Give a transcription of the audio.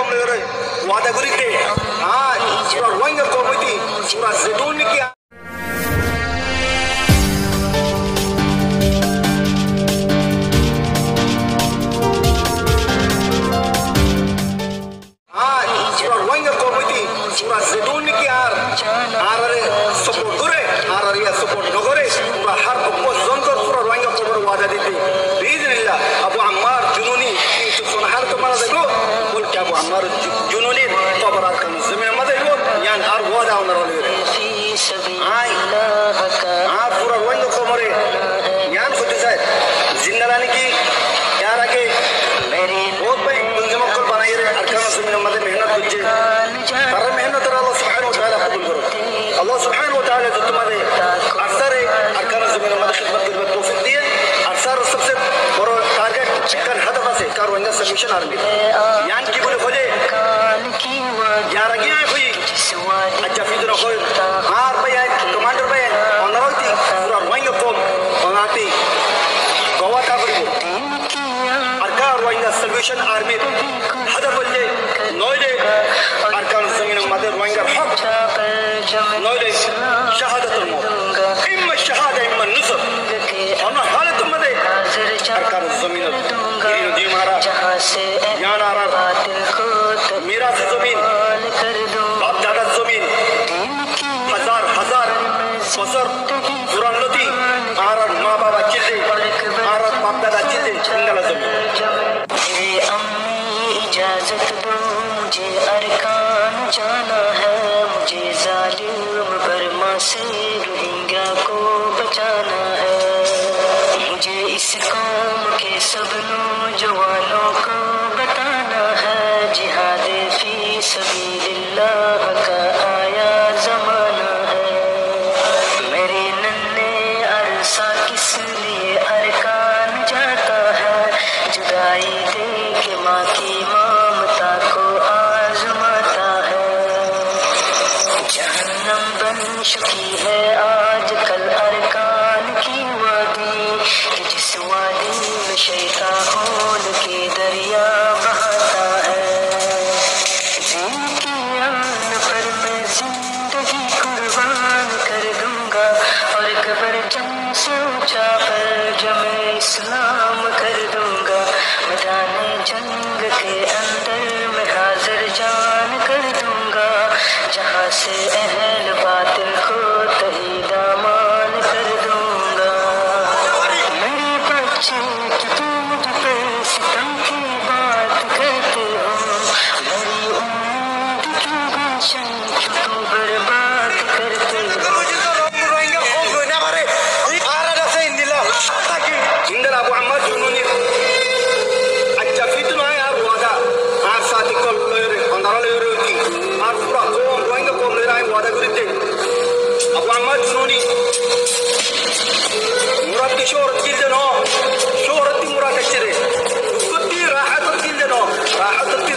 قوم لوري وعدا غريتي سورة روينغا قومتي سورة زيتون نكي سورة روينغا قومتي سورة زيتون نكي آراري سپورت غري آراري سپورت نغري سورة حرب قوة زنجر سورة روينغا قومر وعدا ديتي بإذن الله أبو عمار جنوني سورة حرب مرة دقو قلت أبو عمار جنوني طبرات كان الزمين ماذا يقول يعني أرض وعدا ونرولي سورة روينغا قومري يعني خد زايد زنراني کی یار آگے بہت بھائی تنظیموں کو بنائی رہے ارکان الزمین ماذا محنت کجھے پر محنت اللہ سبحانه وتعالى قبول کرو الله سبحانه وتعالى جو تمہارے اکثر ارکان الزمین ماذا خدمت کرنے میں توفیق دیے اکثر سب سے بڑا ٹارگٹ کر ہدف سے کار روینگا سلوشن آرمی یان کی بولے کھولے یار آگے آئے ہوئی اچھا فیدنو خوئی بھائی آئے کمانڈر بھائی آئے انرویتی پورا روینگا قوم اناتی گوا کابری کو ارکان روینگا سلوشن آرمی هدف اللي نويلي أركان الزمين ومادة روينغا الحق نويلي شهادة الموت إما الشهادة إما النصر أنا حالة مادة أركان الزمين إيرين دي مارا يان آرار ميراث الزمين باپ دادا الزمين ہزار بسر قرآن لطی آرار ماں بابا چلے آرار باپ دادا چلے انگل الزمين اجازت دو مجھے ارکان جانا ہے مجھے ظالم برما سے روہنگیا کو بچانا ہے مجھے اس قوم کے سب نوجوانوں کو بتانا ہے جہاد فی سبیل اللہ کا آیا زمانہ ہے میرے ننھے عرصہ کس لیے ارکان جاتا ہے جدائی دے کے ماں کی ممتا کو آزماتا ہے جہنم بن چکی ہے آج کل ارکان کی وادی کہ جس وادی میں شیطان خون کے دریا بہاتا ہے دین کی آن پر میں زندگی قربان کر دوں گا اور قبر جنگ سے اونچا پر جم اسلام کر دوں گا میدان جنگ کے اندر میں حاضر جان کر دوں گا جہاں سے اہل باطل کو تہی دامان کر دوں گا میرے بچے کہ تم مجھ پہ ستم کی بات کرتے ہو میری امید کی گلشن کہ تم برباد کرتے ہو عندنا ابو عمار جنوني اچھا فيتنو ہے اب وعدہ آپ ساتھی کو لوري اندر لوري آپ پورا قوم روینگا قوم لے رہے وعدہ کرتے ابو عمار جنوني مراد کی شہرت جلد نو شہرت مراد اچھے کتی راحت جلد نو راحت کی